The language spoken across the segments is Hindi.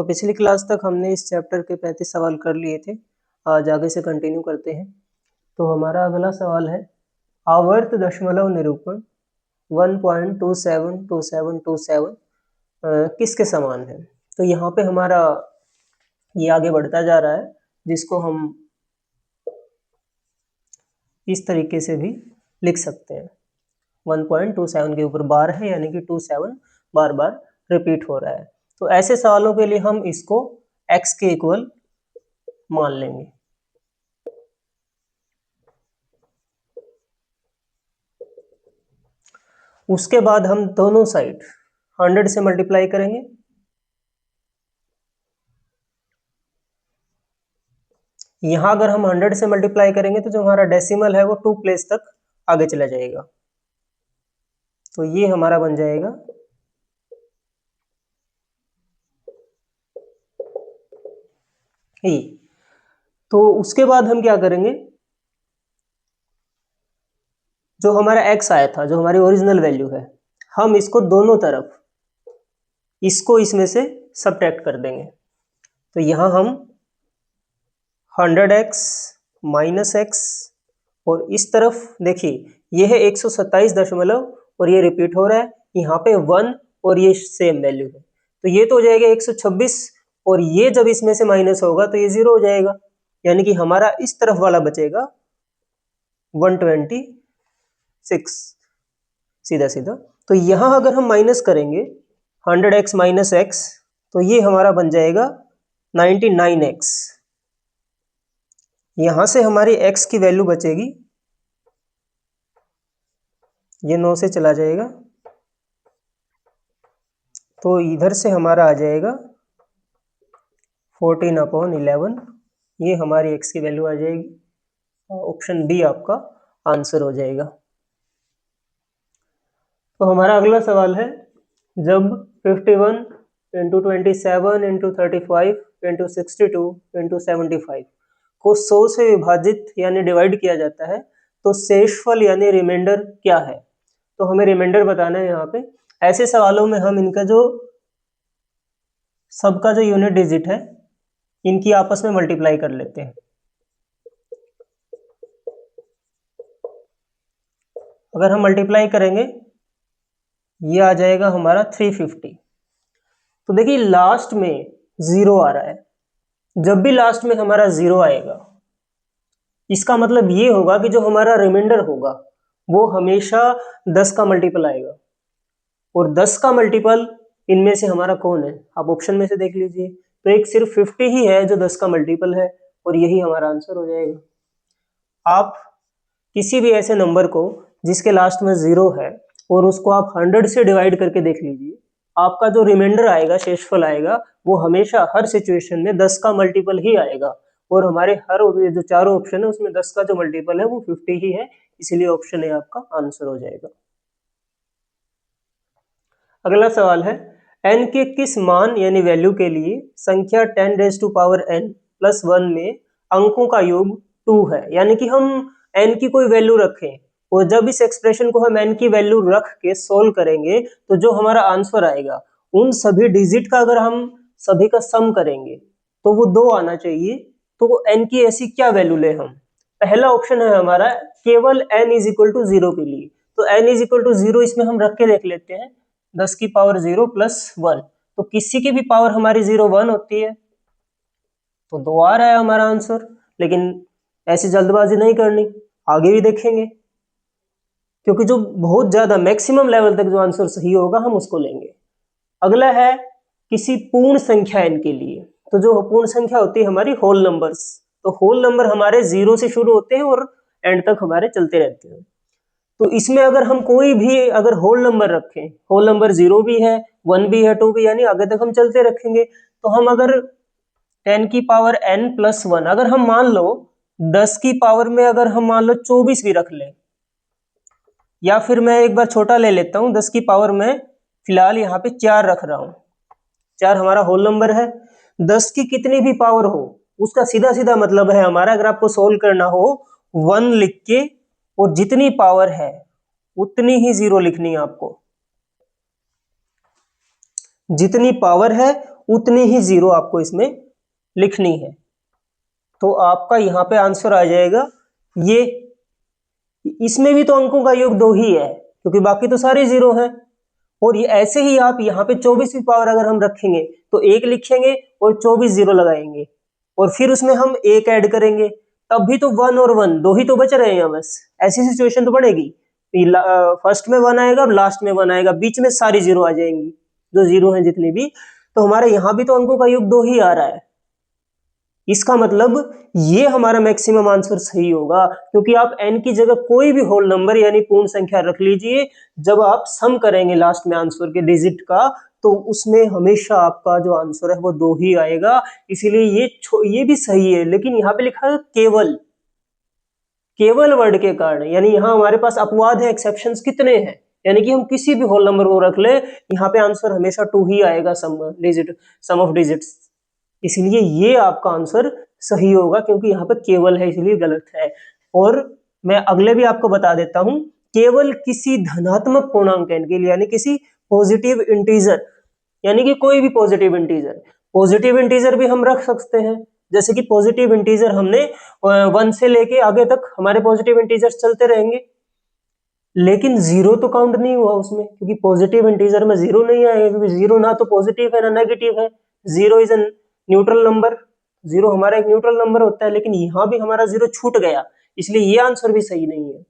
तो पिछली क्लास तक हमने इस चैप्टर के 35 सवाल कर लिए थे। आज आगे से कंटिन्यू करते हैं। तो हमारा अगला सवाल है आवर्त दशमलव निरूपण 1.272727 किसके समान है। तो यहाँ पे हमारा ये आगे बढ़ता जा रहा है, जिसको हम इस तरीके से भी लिख सकते हैं। 1.27 के ऊपर बार है, यानी कि 27 बार बार रिपीट हो रहा है। तो ऐसे सवालों के लिए हम इसको x के इक्वल मान लेंगे। उसके बाद हम दोनों साइड 100 से मल्टीप्लाई करेंगे। यहां अगर हम 100 से मल्टीप्लाई करेंगे तो जो हमारा डेसिमल है वो 2 प्लेस तक आगे चला जाएगा। तो ये हमारा बन जाएगा ये। तो उसके बाद हम क्या करेंगे, जो हमारा x आया था, जो हमारी ओरिजिनल वैल्यू है, हम इसको दोनों तरफ इसको इसमें से सबट्रैक्ट कर देंगे। तो यहां हम 100x माइनस x और इस तरफ देखिए ये है 127 दशमलव और ये रिपीट हो रहा है, यहाँ पे 1 और ये सेम वैल्यू है। तो ये तो हो जाएगा 126 और ये जब इसमें से माइनस होगा तो ये 0 हो जाएगा, यानी कि हमारा इस तरफ वाला बचेगा 126 सीधा सीधा। तो यहां अगर हम माइनस करेंगे 100x माइनस x तो ये हमारा बन जाएगा 99x। यहां से हमारी x की वैल्यू बचेगी, ये 9 से चला जाएगा तो इधर से हमारा आ जाएगा 14/11। ये हमारी x की वैल्यू आ जाएगी। ऑप्शन बी आपका आंसर हो जाएगा। तो हमारा अगला सवाल है जब 51 × 27 × 35 × 62 × 75 को 100 से विभाजित यानी डिवाइड किया जाता है तो शेषफल यानी रिमाइंडर क्या है। तो हमें रिमाइंडर बताना है। यहाँ पे ऐसे सवालों में हम इनका जो सबका जो यूनिट डिजिट है इनकी आपस में मल्टीप्लाई कर लेते हैं। अगर हम मल्टीप्लाई करेंगे ये आ जाएगा हमारा 350। तो देखिए लास्ट में 0 आ रहा है, जब भी लास्ट में हमारा 0 आएगा इसका मतलब ये होगा कि जो हमारा रिमाइंडर होगा वो हमेशा 10 का मल्टीपल आएगा। और 10 का मल्टीपल इनमें से हमारा कौन है, आप ऑप्शन में से देख लीजिए। तो एक सिर्फ 50 ही है जो 10 का मल्टीपल है और यही हमारा आंसर हो जाएगा। आप किसी भी ऐसे नंबर को जिसके लास्ट में 0 है और उसको आप 100 से डिवाइड करके देख लीजिए, आपका जो रिमाइंडर आएगा, शेषफल आएगा, वो हमेशा हर सिचुएशन में 10 का मल्टीपल ही आएगा। और हमारे हर जो चारों ऑप्शन है उसमें 10 का जो मल्टीपल है वो 50 ही है, इसलिए ऑप्शन ए आपका आंसर हो जाएगा। अगला सवाल है n के किस मान यानी वैल्यू के लिए संख्या 10⁻n+1 में अंकों का योग 2 है। यानी कि हम n की कोई वैल्यू रखें और जब इस एक्सप्रेशन को हम n की वैल्यू रख के सोल्व करेंगे तो जो हमारा आंसर आएगा उन सभी डिजिट का अगर हम सभी का सम करेंगे तो वो 2 आना चाहिए। तो n की ऐसी क्या वैल्यू ले हम, पहला ऑप्शन है हमारा केवल n = 0 के लिए। तो n = 0 इसमें हम रख के देख लेते हैं, 10 की पावर 0 + 1। तो किसी की भी पावर हमारी 0 1 होती है, तो 2 आ रहा है हमारा आंसर। लेकिन ऐसी जल्दबाजी नहीं करनी, आगे भी देखेंगे, क्योंकि जो बहुत ज्यादा मैक्सिमम लेवल तक जो आंसर सही होगा हम उसको लेंगे। अगला है किसी पूर्ण संख्या n के लिए। तो जो पूर्ण संख्या होती है हमारी होल नंबर्स, तो होल नंबर हमारे 0 से शुरू होते हैं और एंड तक हमारे चलते रहते हैं। तो इसमें अगर हम कोई भी अगर होल नंबर रखें, होल नंबर 0 भी है, 1 भी है, 2 भी, यानी आगे तक हम चलते रखेंगे। तो हम अगर 10 की पावर n + 1 अगर हम मान लो 10 की पावर में अगर हम मान लो 24 भी रख लें, या फिर मैं एक बार छोटा ले लेता हूं, 10 की पावर में फिलहाल यहाँ पे 4 रख रहा हूं। 4 हमारा होल नंबर है। 10 की कितनी भी पावर हो उसका सीधा सीधा मतलब है हमारा, अगर आपको सोल्व करना हो 1 लिख के और जितनी पावर है उतनी ही 0 लिखनी है आपको। जितनी पावर है उतनी ही जीरो आपको इसमें लिखनी है। तो आपका यहाँ पे आंसर आ जाएगा ये। इसमें भी तो अंकों का योग 2 ही है क्योंकि बाकी तो सारे जीरो हैं। और ये ऐसे ही आप यहाँ पे 24वीं पावर अगर हम रखेंगे तो 1 लिखेंगे और 24 जीरो लगाएंगे और फिर उसमें हम 1 ऐड करेंगे, तब भी तो 1 और 1 दो ही तो बच रहे हैं बस। ऐसी सिचुएशन तो बनेगी, फर्स्ट में 1 आएगा और लास्ट में 1 आएगा, बीच में सारी जीरो आ जाएंगी, जो जीरो हैं जितनी भी। तो हमारे यहाँ भी तो अंकों का योग 2 ही आ रहा है। इसका मतलब ये हमारा मैक्सिमम आंसर सही होगा, क्योंकि आप n की जगह कोई भी होल नंबर यानी पूर्ण संख्या रख लीजिए, जब आप सम करेंगे लास्ट में आंसर के डिजिट का तो उसमें हमेशा आपका जो आंसर है वो 2 ही आएगा। इसीलिए ये भी सही है, लेकिन यहाँ पे लिखा है केवल, केवल वर्ड के कारण, यानी यहाँ हमारे पास अपवाद है, एक्सेप्शंस कितने हैं, यानी कि हम किसी भी होल नंबर को रख ले यहाँ पे आंसर हमेशा 2 ही आएगा, सम ऑफ डिजिट्स। इसलिए ये आपका आंसर सही होगा, क्योंकि यहाँ पर केवल है इसलिए गलत है। और मैं अगले भी आपको बता देता हूं, केवल किसी धनात्मक पूर्णांक के लिए, यानी किसी पॉजिटिव इंटीजर, यानी कि कोई भी पॉजिटिव इंटीजर भी हम रख सकते हैं। जैसे कि पॉजिटिव इंटीजर हमने 1 से लेके आगे तक हमारे पॉजिटिव इंटीजर्स चलते रहेंगे, लेकिन जीरो तो काउंट नहीं हुआ उसमें, क्योंकि पॉजिटिव इंटीजर में जीरो नहीं आएगा, क्योंकि जीरो ना तो पॉजिटिव है ना नेगेटिव है। Zero is an neutral number, zero हमारा एक न्यूट्रल नंबर होता है, लेकिन यहां भी हमारा जीरो छूट गया, इसलिए ये आंसर भी सही नहीं है।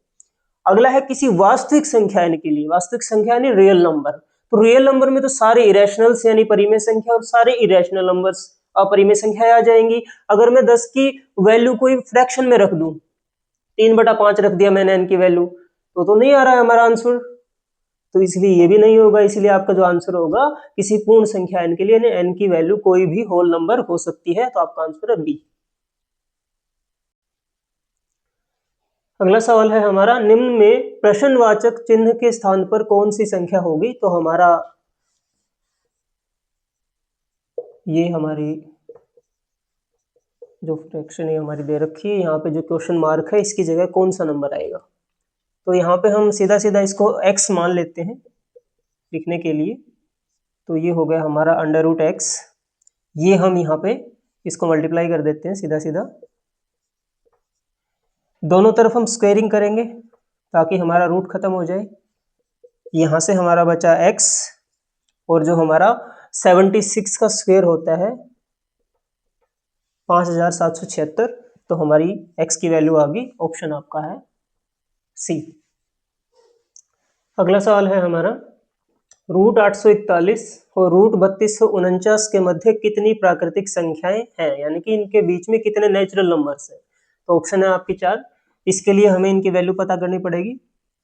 अगला है किसी वास्तविक संख्या के लिए, वास्तविक संख्या यानी रियल नंबर। तो रियल नंबर में तो सारे इरेशनल्स यानी परिमेय संख्या और सारे इरेशनल नंबर्स अपरिमेय संख्या आ जाएंगी। अगर मैं 10 की वैल्यू कोई फ्रैक्शन में रख दूं, 3/5 रख दिया मैंने n की वैल्यू, तो नहीं आ रहा है हमारा आंसर, तो इसलिए ये भी नहीं होगा। इसलिए आपका जो आंसर होगा किसी पूर्ण संख्या n के लिए, n की वैल्यू कोई भी होल नंबर हो सकती है, तो आपका आंसर है बी। अगला सवाल है हमारा, निम्न में प्रश्नवाचक चिन्ह के स्थान पर कौन सी संख्या होगी। तो हमारा ये हमारी जो फ्रैक्शन है हमारी दे रखी है, यहाँ पे जो क्वेश्चन मार्क है इसकी जगह कौन सा नंबर आएगा। तो यहाँ पे हम सीधा सीधा इसको x मान लेते हैं लिखने के लिए। तो ये हो गया हमारा √x, ये हम यहाँ पे इसको मल्टीप्लाई कर देते हैं सीधा सीधा, दोनों तरफ हम स्क्वायरिंग करेंगे ताकि हमारा रूट खत्म हो जाए। यहाँ से हमारा बचा x, और जो हमारा 76 का स्क्वायर होता है 5776, तो हमारी x की वैल्यू आ गई, ऑप्शन आपका है सी। अगला सवाल है हमारा, √841 और √3249 के मध्य कितनी प्राकृतिक संख्याएं हैं, यानी कि इनके बीच में कितने नेचुरल नंबर्स हैं। तो ऑप्शन है आपकी 4। इसके लिए हमें इनकी वैल्यू पता करनी पड़ेगी।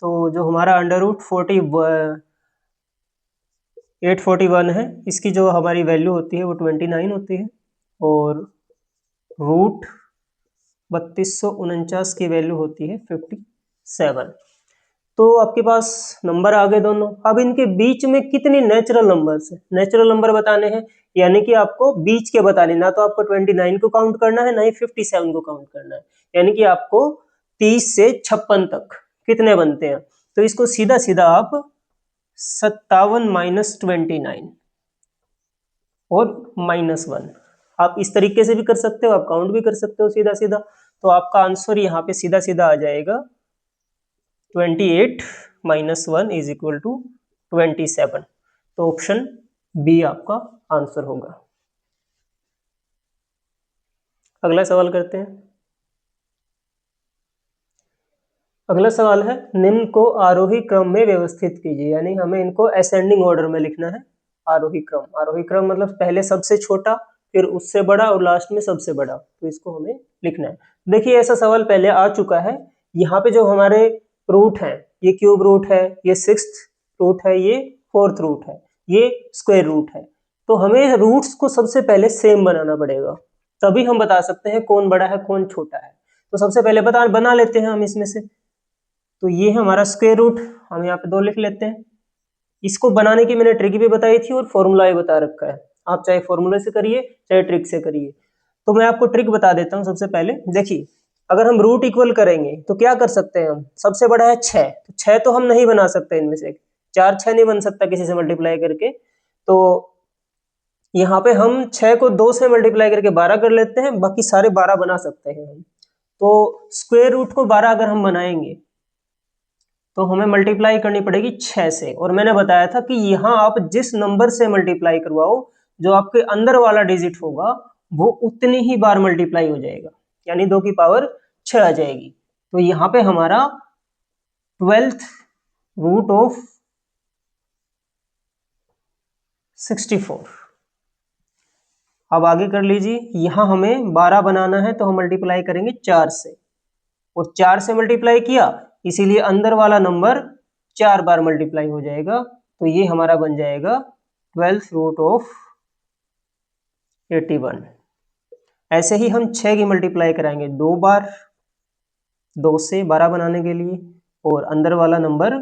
तो जो हमारा √841 है, इसकी जो हमारी वैल्यू होती है वो 29 होती है, और √3249 की वैल्यू होती है 57। तो आपके पास नंबर आ गए दोनों। अब इनके बीच में कितनी नेचुरल नंबर्स है, नेचुरल नंबर बताने हैं, यानी कि आपको बीच के बताने, ना तो आपको 29 को काउंट करना है ना ही 57 को काउंट करना है, यानी कि आपको 30 से 56 तक कितने बनते हैं। तो इसको सीधा सीधा आप 57 - 29 और -1 आप इस तरीके से भी कर सकते हो, आप काउंट भी कर सकते हो सीधा सीधा। तो आपका आंसर यहाँ पे सीधा सीधा आ जाएगा 28 - 1 = 27। तो ऑप्शन बी आपका आंसर होगा। अगला सवाल करते हैं। अगला सवाल है, निम्न को आरोही क्रम में व्यवस्थित कीजिए, यानी हमें इनको असेंडिंग ऑर्डर में लिखना है। आरोही क्रम मतलब पहले सबसे छोटा, फिर उससे बड़ा और लास्ट में सबसे बड़ा, तो इसको हमें लिखना है। देखिए ऐसा सवाल पहले आ चुका है। यहाँ पे जो हमारे रूट है, ये क्यूब रूट है, ये 6th रूट है, ये 4th रूट है, ये स्क्वायर रूट है। तो हमें रूट्स को सबसे पहले सेम बनाना पड़ेगा, तभी हम बता सकते हैं कौन बड़ा है कौन छोटा है। तो सबसे पहले बना लेते हैं हम इसमें से। तो ये है हमारा स्क्वायर रूट, हम यहाँ पे 2 लिख लेते हैं। इसको बनाने की मैंने ट्रिक भी बताई थी और फॉर्मूला भी बता रखा है, आप चाहे फॉर्मूले से करिए चाहे ट्रिक से करिए। तो मैं आपको ट्रिक बता देता हूँ। सबसे पहले देखिए, अगर हम रूट इक्वल करेंगे तो क्या कर सकते हैं हम, सबसे बड़ा है 6, तो 6 तो हम नहीं बना सकते इनमें से, 4 6 नहीं बन सकता किसी से मल्टीप्लाई करके। तो यहाँ पे हम 6 को 2 से मल्टीप्लाई करके 12 कर लेते हैं, बाकी सारे 12 बना सकते हैं हम। तो स्क्वायर रूट को 12 अगर हम बनाएंगे तो हमें मल्टीप्लाई करनी पड़ेगी 6 से, और मैंने बताया था कि यहाँ आप जिस नंबर से मल्टीप्लाई करवाओ, जो आपके अंदर वाला डिजिट होगा वो उतनी ही बार मल्टीप्लाई हो जाएगा, यानी 2 की पावर 6 आ जाएगी। तो यहाँ पे हमारा 12th रूट ऑफ 64। अब आगे कर लीजिए, यहाँ हमें 12 बनाना है तो हम मल्टीप्लाई करेंगे 4 से, और 4 से मल्टीप्लाई किया इसीलिए अंदर वाला नंबर 4 बार मल्टीप्लाई हो जाएगा। तो ये हमारा बन जाएगा 12th रूट ऑफ 81। ऐसे ही हम 6 की मल्टीप्लाई कराएंगे 2 बार, 2 से 12 बनाने के लिए, और अंदर वाला नंबर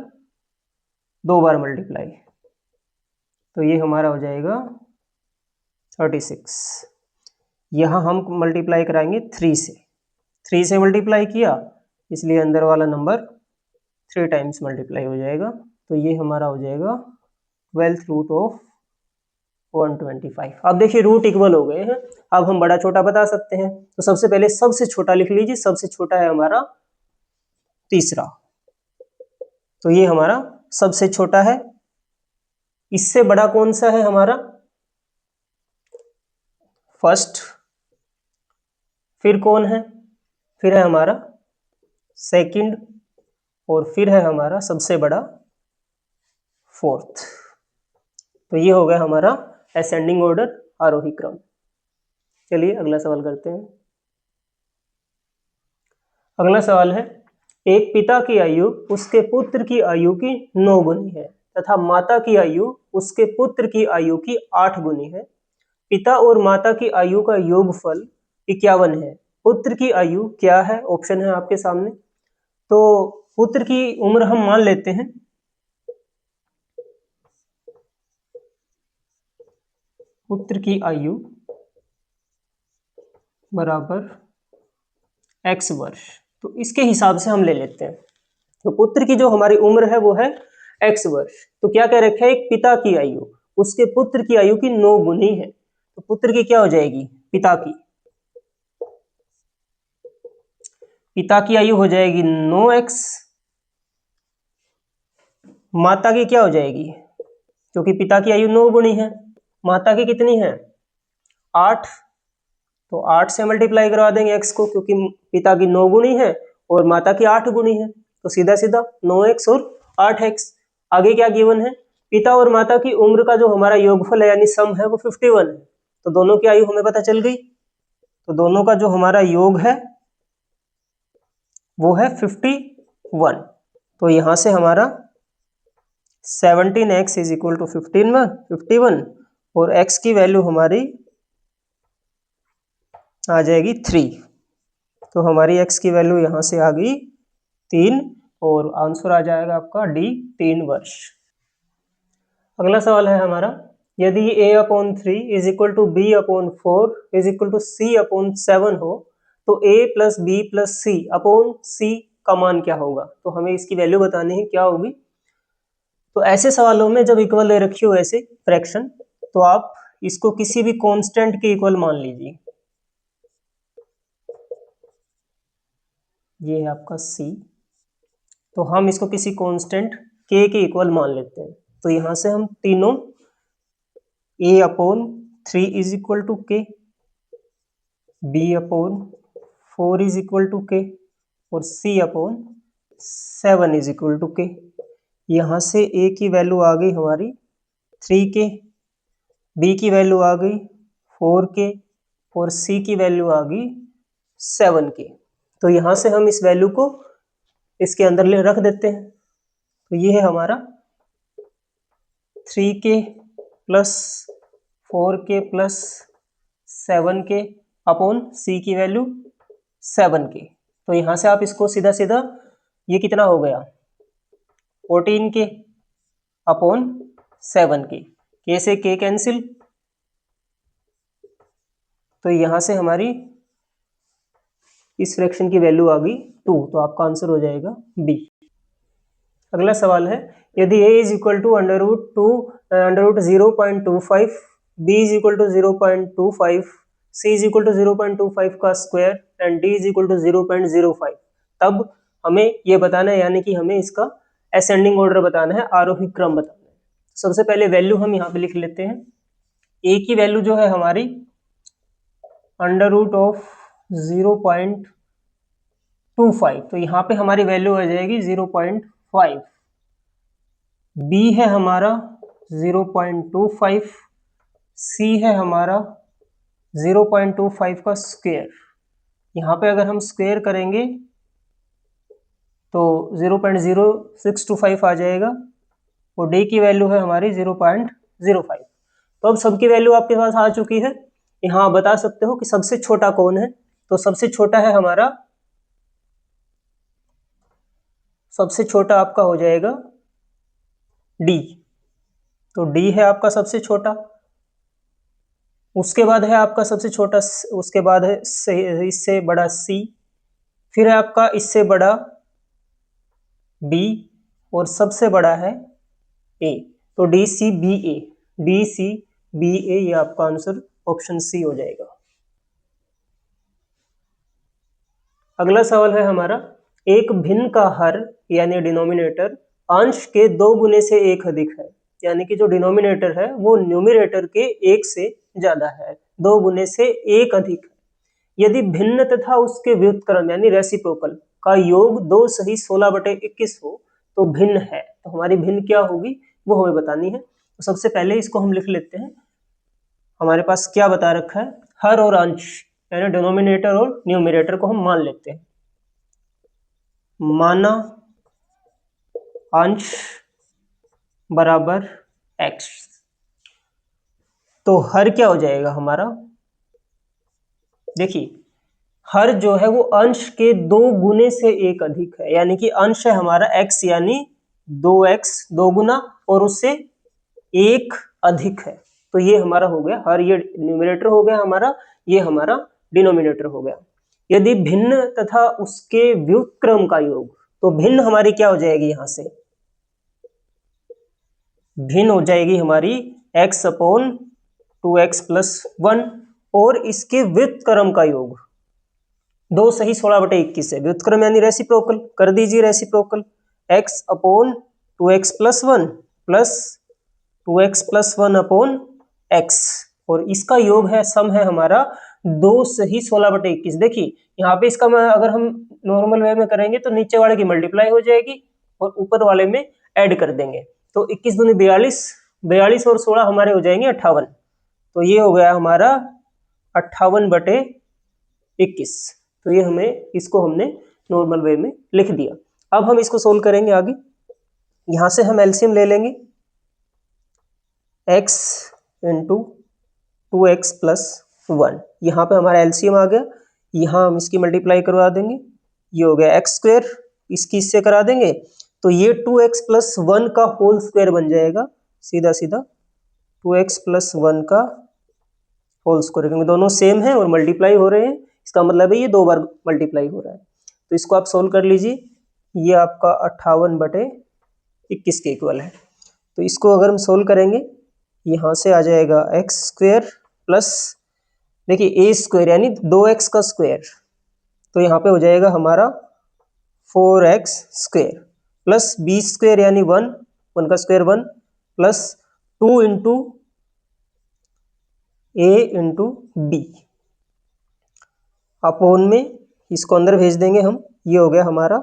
2 बार मल्टीप्लाई, तो ये हमारा हो जाएगा 36। यहाँ हम मल्टीप्लाई कराएंगे 3 से, 3 से मल्टीप्लाई किया इसलिए अंदर वाला नंबर 3 टाइम्स मल्टीप्लाई हो जाएगा, तो ये हमारा हो जाएगा 12th रूट ऑफ 125। अब देखिए रूट इक्वल हो गए हैं, अब हम बड़ा छोटा बता सकते हैं। तो सबसे पहले सबसे छोटा लिख लीजिए, सबसे छोटा है हमारा तीसरा, तो ये हमारा सबसे छोटा है। इससे बड़ा कौन सा है हमारा? फर्स्ट। फिर कौन है? फिर है हमारा सेकंड, और फिर है हमारा सबसे बड़ा फोर्थ। तो ये हो गया हमारा असेंडिंग ऑर्डर, आरोही क्रम। चलिए अगला सवाल करते हैं। अगला सवाल है, एक पिता की आयु उसके पुत्र की आयु की 9 गुनी है तथा माता की आयु उसके पुत्र की आयु की 8 गुनी है। पिता और माता की आयु का योगफल 51 है। पुत्र की आयु क्या है? ऑप्शन है आपके सामने। तो पुत्र की उम्र हम मान लेते हैं पुत्र की आयु बराबर x वर्ष, तो इसके हिसाब से हम ले लेते हैं। तो पुत्र की जो हमारी उम्र है वो है x वर्ष। तो क्या कह रखा है? एक पिता की आयु उसके पुत्र की आयु की 9 गुनी है, तो पुत्र की क्या हो जाएगी? पिता की आयु हो जाएगी 9x। माता की क्या हो जाएगी? क्योंकि पिता की आयु 9 गुनी है, माता की कितनी है? 8। तो 8 से मल्टीप्लाई करवा देंगे x को, क्योंकि पिता की 9 गुनी है और माता की 8 गुनी है, तो सीधा सीधा 9x और 8x। आगे क्या गिवन है? पिता और माता की उम्र का जो हमारा योगफल है यानी सम है वो 51 है। तो दोनों की आयु हमें पता चल गई, तो दोनों का जो हमारा योग है वो है 51। तो यहां से हमारा 17x इज इक्वल टू 51, और x की वैल्यू हमारी आ जाएगी 3। तो हमारी x की वैल्यू यहां से आ गई 3, और आंसर आ जाएगा आपका डी, 3 वर्ष। अगला सवाल है हमारा, यदि a/3 is equal to b/4 is equal to c/7 हो तो a plus B plus c/c का मान क्या होगा? तो हमें इसकी वैल्यू बतानी है क्या होगी। तो ऐसे सवालों में जब इक्वल ले रखी हो ऐसे फ्रैक्शन, तो आप इसको किसी भी कांस्टेंट के इक्वल मान लीजिए। ये है आपका c, तो हम इसको किसी कांस्टेंट k के इक्वल मान लेते हैं। तो यहां से हम तीनों a/3 is equal to k, b/4 is equal to k और c/7 is equal to k। यहां से a की वैल्यू आ गई हमारी 3k, b की वैल्यू आ गई 4k और c की वैल्यू आ गई 7k। तो यहां से हम इस वैल्यू को इसके अंदर ले रख देते हैं। तो ये है हमारा 3k plus 4k plus 7k upon c की वैल्यू 7k। तो यहां से आप इसको सीधा सीधा, ये कितना हो गया? 14k अपॉन 7k, k से k कैंसिल, तो यहां से हमारी इस फ्रैक्शन की वैल्यू आ गई 2, तो आपका आंसर हो जाएगा बी। अगला सवाल है, यदि a is equal to under root 0.25 b is equal to 0.25, c is equal to 0.25 का square and d is equal to 0.05, तब हमें ये बताना है, यानी कि हमें इसका असेंडिंग ऑर्डर बताना है, आरोही क्रम बताना है। सबसे पहले वैल्यू हम यहाँ पे लिख लेते हैं। a की वैल्यू जो है हमारी अंडर रूट ऑफ 0.25, तो यहाँ पे हमारी वैल्यू आ जाएगी 0.5। b है हमारा 0.25, c है हमारा 0.25 का स्क्वायर। यहाँ पे अगर हम स्क्वायर करेंगे तो 0.0625 आ जाएगा और d की वैल्यू है हमारी 0.05। तो अब सबकी वैल्यू आपके पास आ चुकी है। यहाँ बता सकते हो कि सबसे छोटा कौन है, तो सबसे छोटा है हमारा, सबसे छोटा आपका हो जाएगा d, तो d है आपका सबसे छोटा। उसके बाद है आपका सबसे छोटा, उसके बाद है इससे बड़ा c, फिर है आपका इससे बड़ा b और सबसे बड़ा है a, तो डी सी बी ए, डी सी बी ए, ये आपका आंसर ऑप्शन सी हो जाएगा। अगला सवाल है हमारा, एक भिन्न का हर यानी डिनोमिनेटर अंश के 2 गुने से 1 अधिक है, यानी कि जो डिनोमिनेटर है वो न्यूमरेटर के 1 से ज्यादा है, 2 गुने से 1 अधिक है। यदि भिन्न तथा उसके व्युत्क्रम यानी रेसिप्रोकल का योग 2 सही 16/21 हो तो भिन्न है, तो हमारी भिन्न क्या होगी वो हमें बतानी है। तो सबसे पहले इसको हम लिख लेते हैं। हमारे पास क्या बता रखा है, हर और अंश यानी डिनोमिनेटर और न्यूमरेटर को हम मान लेते हैं। माना अंश बराबर x, तो हर क्या हो जाएगा हमारा, देखिए हर जो है वो अंश के 2 गुने से 1 अधिक है, यानी कि अंश है हमारा x यानी 2x 2 गुना और उससे 1 अधिक है, तो ये हमारा हो गया हर, ये न्यूमरेटर हो गया हमारा, ये हमारा डिनोमिनेटर हो गया। यदि भिन्न तथा उसके व्युत्क्रम का योग, तो भिन्न हमारी क्या हो जाएगी, यहां से भिन्न हो जाएगी हमारी x अपॉन 2x प्लस 1 और इसके व्युत्क्रम का योग 2 सही 16/21 है। व्युत्क्रम यानी रेसिप्रोकल, कर दीजिए reciprocal, x upon 2x plus 1 plus 2x plus 1 upon x, और इसका योग है, सम है हमारा 2 सही 16/21। देखिए यहाँ पे इसका अगर हम नॉर्मल वे में करेंगे तो नीचे वाले की मल्टीप्लाई हो जाएगी और ऊपर वाले में ऐड कर देंगे, तो 21 दूनी 42, 42 और 16 हमारे हो जाएंगे 58, तो ये हो गया हमारा 58/21। तो ये हमें, इसको हमने नॉर्मल वे में लिख दिया। अब हम इसको सोल्व करेंगे आगे। यहां से हम एलसीएम ले लेंगे, x इंटू 2x प्लस 1, यहाँ पे हमारा एलसीएम आ गया, यहाँ हम इसकी मल्टीप्लाई करवा देंगे, ये हो गया x स्क्वायर, इसकी इससे करा देंगे तो ये 2x प्लस 1 का होल स्क्वायर बन जाएगा, सीधा सीधा 2x प्लस 1 का होल स्क्वायर, क्योंकि दोनों सेम है और मल्टीप्लाई हो रहे हैं, इसका मतलब है ये 2 बार मल्टीप्लाई हो रहा है। तो इसको आप सोल्व कर लीजिए, ये आपका 58/21 के इक्वल है। तो इसको अगर हम सोल्व करेंगे, यहाँ से आ जाएगा एक्स स्क्वायर प्लस, देखिए ए स्क्वायर यानी 2x का स्क्वायर, तो यहाँ पे हो जाएगा हमारा 4x square plus B square यानी 1 का स्क्वायर 1 प्लस 2 इंटू ए इंटू बी, अपोन में इसको अंदर भेज देंगे हम, ये हो गया हमारा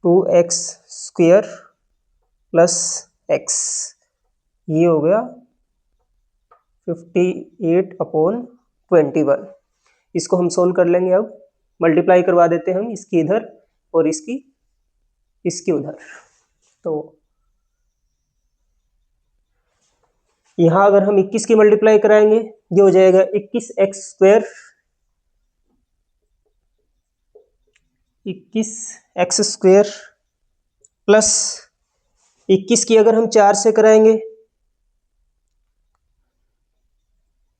2x स्क्वायर प्लस x, ये हो गया 58/21। इसको हम सोल्व कर लेंगे, अब मल्टीप्लाई करवा देते हैं हम इसकी इधर और इसकी उधर। तो यहां अगर हम 21 की मल्टीप्लाई कराएंगे, ये हो जाएगा 21x square, 21x square plus 21 की अगर हम 4 से कराएंगे,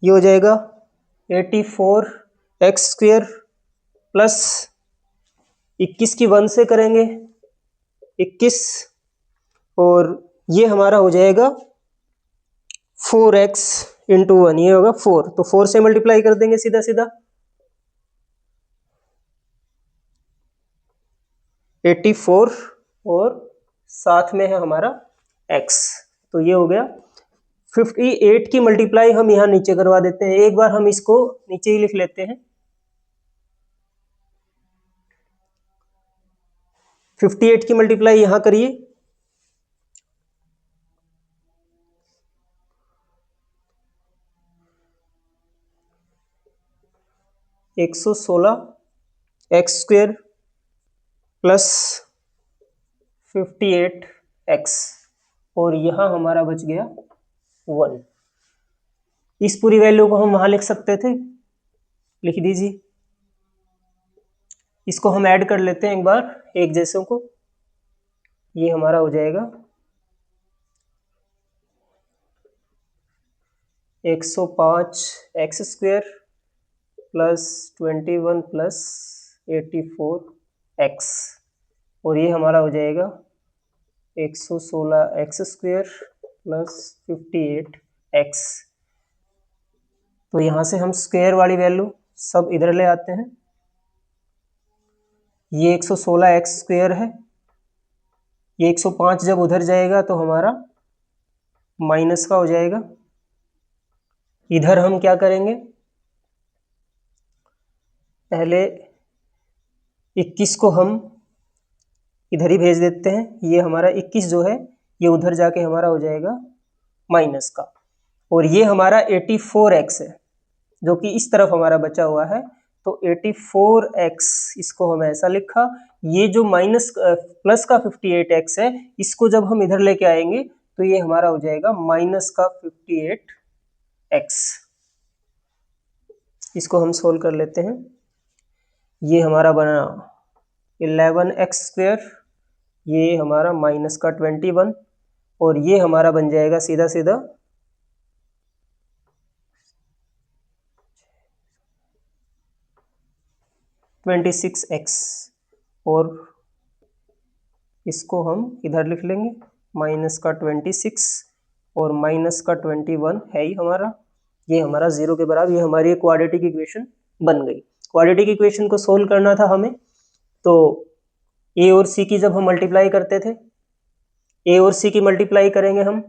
ये हो जाएगा 84x स्क्वायर प्लस 21 की 1 से करेंगे 21, और ये हमारा हो जाएगा 4x इंटू 1, ये होगा 4, तो 4 से मल्टीप्लाई कर देंगे सीधा सीधा, 84, और साथ में है हमारा x, तो ये हो गया 58 की मल्टीप्लाई हम यहाँ नीचे करवा देते हैं। एक बार हम इसको नीचे ही लिख लेते हैं। 58 की मल्टीप्लाई यहाँ करिए, 116 एक्स स्क्वेयर प्लस 58 एक्स, और यहाँ हमारा बच गया 1। इस पूरी वैल्यू को हम वहां लिख सकते थे, लिख दीजिए। इसको हम ऐड कर लेते हैं एक बार एक जैसों को, ये हमारा हो जाएगा 105 x square plus 21 plus 84 x, और ये हमारा हो जाएगा 116 एक्स स्क्वेयर प्लस 58 एक्स। तो यहाँ से हम स्क्वायर वाली वैल्यू सब इधर ले आते हैं। ये 116 एक्स स्क्वायर है, ये 105 जब उधर जाएगा तो हमारा माइनस का हो जाएगा। इधर हम क्या करेंगे, पहले 21 को हम इधर ही भेज देते हैं। ये हमारा 21 जो है ये उधर जाके हमारा हो जाएगा माइनस का, और ये हमारा 84x है जो कि इस तरफ हमारा बचा हुआ है, तो 84x इसको हम ऐसा लिखा। ये जो माइनस प्लस का 58x है, इसको जब हम इधर लेके आएंगे तो ये हमारा हो जाएगा माइनस का 58x। इसको हम सोल्व कर लेते हैं। ये हमारा बना 11x स्क्वेयर, ये हमारा माइनस का 21, और ये हमारा बन जाएगा सीधा सीधा 26x, और इसको हम इधर लिख लेंगे माइनस का 26 और माइनस का 21 है ही हमारा, ये हमारा 0 के बराबर। ये हमारी क्वाड्रेटिक इक्वेशन बन गई। क्वाड्रेटिक इक्वेशन को सोल्व करना था हमें, तो ए और सी की जब हम मल्टीप्लाई करते थे, ए और सी की मल्टीप्लाई करेंगे हम,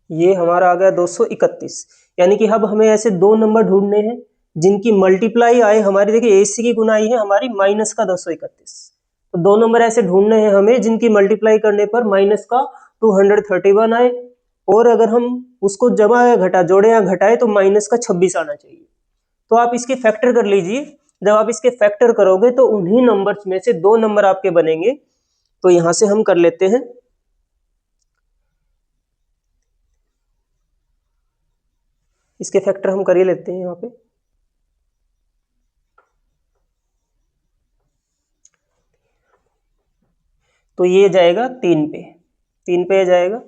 ये हमारा आ गया 231। यानी कि अब हमें ऐसे दो नंबर ढूंढने हैं जिनकी मल्टीप्लाई आए हमारी, देखिए एसी की गुना आई है हमारी माइनस का 231, तो दो नंबर ऐसे ढूंढने हैं हमें जिनकी मल्टीप्लाई करने पर माइनस का 231 आए, और अगर हम उसको जमा या घटा, जोड़े या घटाए तो माइनस का 26 आना चाहिए। तो आप इसके फैक्टर कर लीजिए। जब आप इसके फैक्टर करोगे तो उन्हीं नंबर्स में से दो नंबर आपके बनेंगे। तो यहां से हम कर लेते हैं, इसके फैक्टर हम कर ही लेते हैं यहाँ पे। तो ये जाएगा 3 पे, 3 पे जाएगा,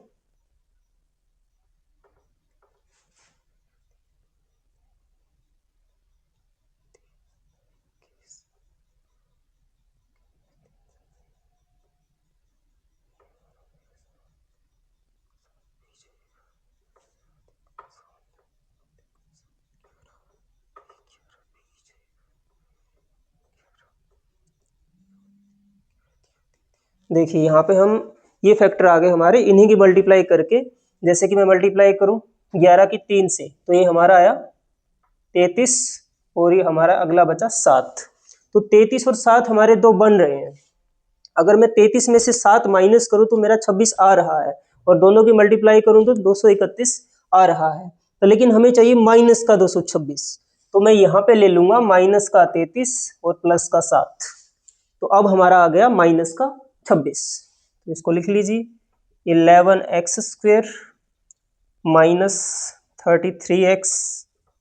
देखिए यहाँ पे हम ये फैक्टर आ गए हमारे, इन्हीं की मल्टीप्लाई करके। जैसे कि मैं मल्टीप्लाई करूं 11 की 3 से, तो ये हमारा आया 33, और ये हमारा अगला बचा 7। तो 33 और 7 हमारे दो बन रहे हैं। अगर मैं 33 में से 7 माइनस करूं तो मेरा 26 आ रहा है, और दोनों की मल्टीप्लाई करूं तो 231 आ रहा है। तो लेकिन हमें चाहिए माइनस का 226, तो मैं यहाँ पे ले लूंगा माइनस का 33 और प्लस का 7। तो अब हमारा आ गया माइनस का 26। तो इसको लिख लीजिए 11x square minus 33x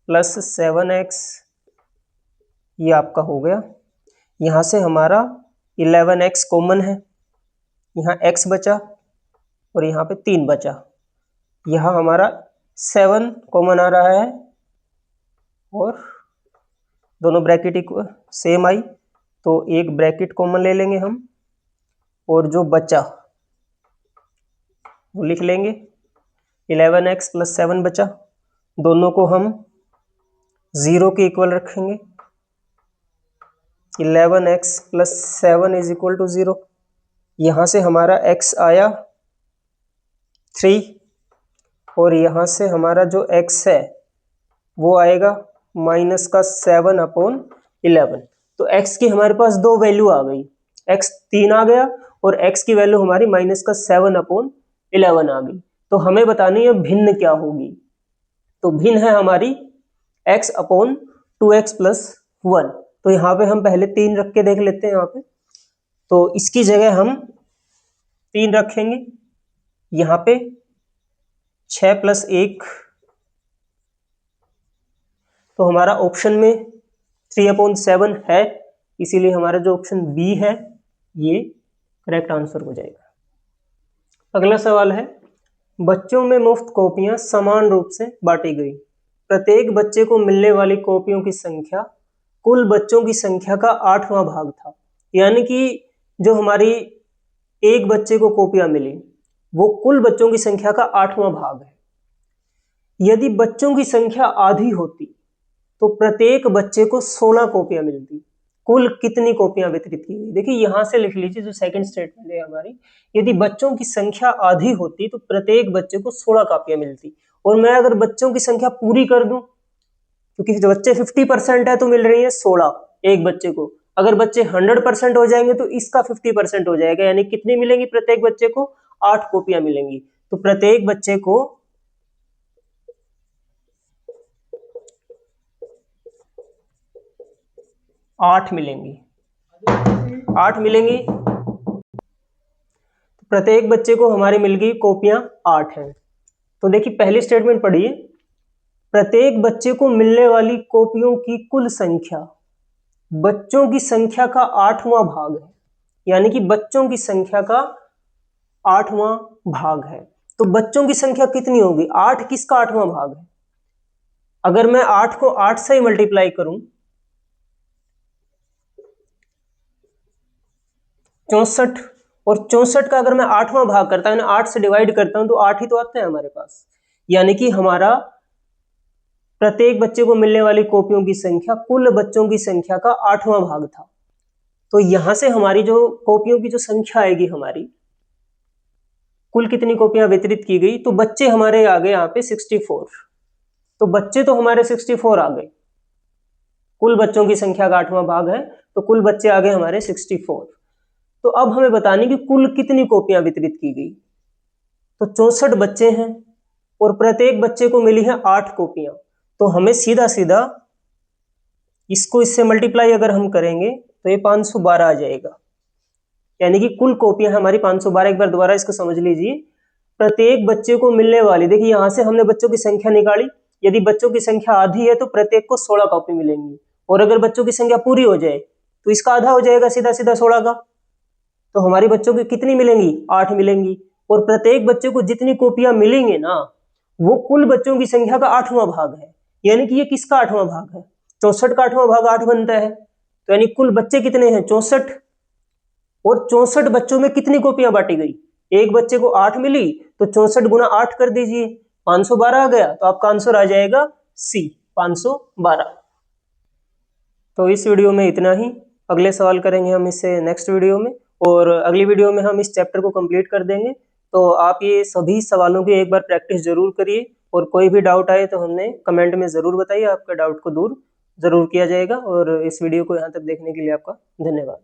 plus 7x, ये आपका हो गया। यहाँ से हमारा 11x कॉमन है, यहाँ x बचा और यहाँ पे 3 बचा। यहाँ हमारा 7 कॉमन आ रहा है, और दोनों ब्रैकेट सेम आई, तो एक ब्रैकेट कॉमन ले लेंगे हम, और जो बचा वो लिख लेंगे। 11x प्लस 7 बचा, दोनों को हम 0 के इक्वल रखेंगे। 11x plus 7 is equal to 0। यहाँ से हमारा x आया 3 और यहाँ से हमारा जो x है वो आएगा माइनस का 7 अपॉन 11। तो x की हमारे पास दो वैल्यू आ गई, x 3 आ गया और x की वैल्यू हमारी माइनस का 7 अपॉन 11 आ गई। तो हमें बतानी है भिन्न क्या होगी। तो भिन्न है हमारी x अपॉन 2x प्लस 1। तो यहाँ पे हम पहले 3 रख के देख लेते हैं। यहाँ पे तो इसकी जगह हम 3 रखेंगे, यहाँ पे 6 प्लस 1, तो हमारा ऑप्शन में 3/7 है, इसीलिए हमारा जो ऑप्शन बी है ये करेक्ट आंसर हो जाएगा। अगला सवाल है, बच्चों में मुफ्त कॉपियां समान रूप से बांटी गई। प्रत्येक बच्चे को मिलने वाली कॉपियों की संख्या कुल बच्चों की संख्या का 8वां भाग था। यानी कि जो हमारी एक बच्चे को कॉपियां मिली वो कुल बच्चों की संख्या का 8वां भाग है। यदि बच्चों की संख्या आधी होती तो प्रत्येक बच्चे को 16 कॉपियां मिलती। कुल कितनी कॉपियां वितरित की गई? देखिए यहां से लिख लीजिए जो सेकंड स्टेटमेंट है हमारी, यदि बच्चों की संख्या आधी होती तो प्रत्येक बच्चे को 16 कॉपियां मिलती। और मैं अगर बच्चों की संख्या पूरी कर दूं, क्योंकि जो बच्चे 50% है तो मिल रही है 16 एक बच्चे को। अगर बच्चे 100% हो जाएंगे तो इसका 50% हो जाएगा, यानी कितनी मिलेंगी प्रत्येक बच्चे को? 8 कॉपियां मिलेंगी। तो प्रत्येक बच्चे को 8 मिलेंगी। 8 मिलेंगी, प्रत्येक बच्चे को हमारी मिल गई कॉपियां 8 हैं। तो देखिए पहली स्टेटमेंट पढ़िए, प्रत्येक बच्चे को मिलने वाली कॉपियों की कुल संख्या बच्चों की संख्या का 8वां भाग है। यानी कि बच्चों की संख्या का 8वां भाग है। तो बच्चों की संख्या कितनी होगी? 8 किसका 8वां भाग है? अगर मैं 8 को 8 से मल्टीप्लाई करूं 64, और 64 का अगर मैं 8वां भाग करता हूं, 8 से डिवाइड करता हूं तो 8 ही तो आता है हमारे पास। यानी कि हमारा प्रत्येक बच्चे को मिलने वाली कॉपियों की संख्या कुल बच्चों की संख्या का 8वां भाग था। तो यहां से हमारी जो कॉपियों की जो संख्या आएगी, हमारी कुल कितनी कॉपियां वितरित की गई, तो बच्चे हमारे आ गए यहाँ पे 64। तो बच्चे तो हमारे 64 आ गए, कुल बच्चों की संख्या का 8वां भाग है तो कुल बच्चे आ गए हमारे 64। तो अब हमें बताने कि कुल कितनी कॉपियां वितरित की गई। तो 64 बच्चे हैं और प्रत्येक बच्चे को मिली है 8 कॉपियां। तो हमें सीधा सीधा इसको इससे मल्टीप्लाई अगर हम करेंगे तो ये 512 आ जाएगा। यानी कि कुल कॉपियां हमारी 512। एक बार दोबारा इसको समझ लीजिए, प्रत्येक बच्चे को मिलने वाली, देखिए यहां से हमने बच्चों की संख्या निकाली, यदि बच्चों की संख्या आधी है तो प्रत्येक को 16 कॉपी मिलेंगी। और अगर बच्चों की संख्या पूरी हो जाए तो इसका आधा हो जाएगा सीधा सीधा 16 का। तो हमारी बच्चों की कितनी मिलेंगी? 8 मिलेंगी। और प्रत्येक बच्चे को जितनी कॉपियां मिलेंगे ना, वो कुल बच्चों की संख्या का 8वां भाग है। यानी कि ये किसका 8वां भाग है? 64 का 8वां भाग 8 बनता है। तो यानी कुल बच्चे कितने हैं? 64। और 64 बच्चों में कितनी कॉपियां बांटी गई? एक बच्चे को 8 मिली, तो 64 गुना 8 कर दीजिए, 512 आ गया। तो आपका आंसर आ जाएगा सी, 512। तो इस वीडियो में इतना ही। अगले सवाल करेंगे हम इससे नेक्स्ट वीडियो में, और अगली वीडियो में हम इस चैप्टर को कंप्लीट कर देंगे। तो आप ये सभी सवालों की एक बार प्रैक्टिस जरूर करिए, और कोई भी डाउट आए तो हमने कमेंट में ज़रूर बताइए, आपका डाउट को दूर ज़रूर किया जाएगा। और इस वीडियो को यहाँ तक देखने के लिए आपका धन्यवाद।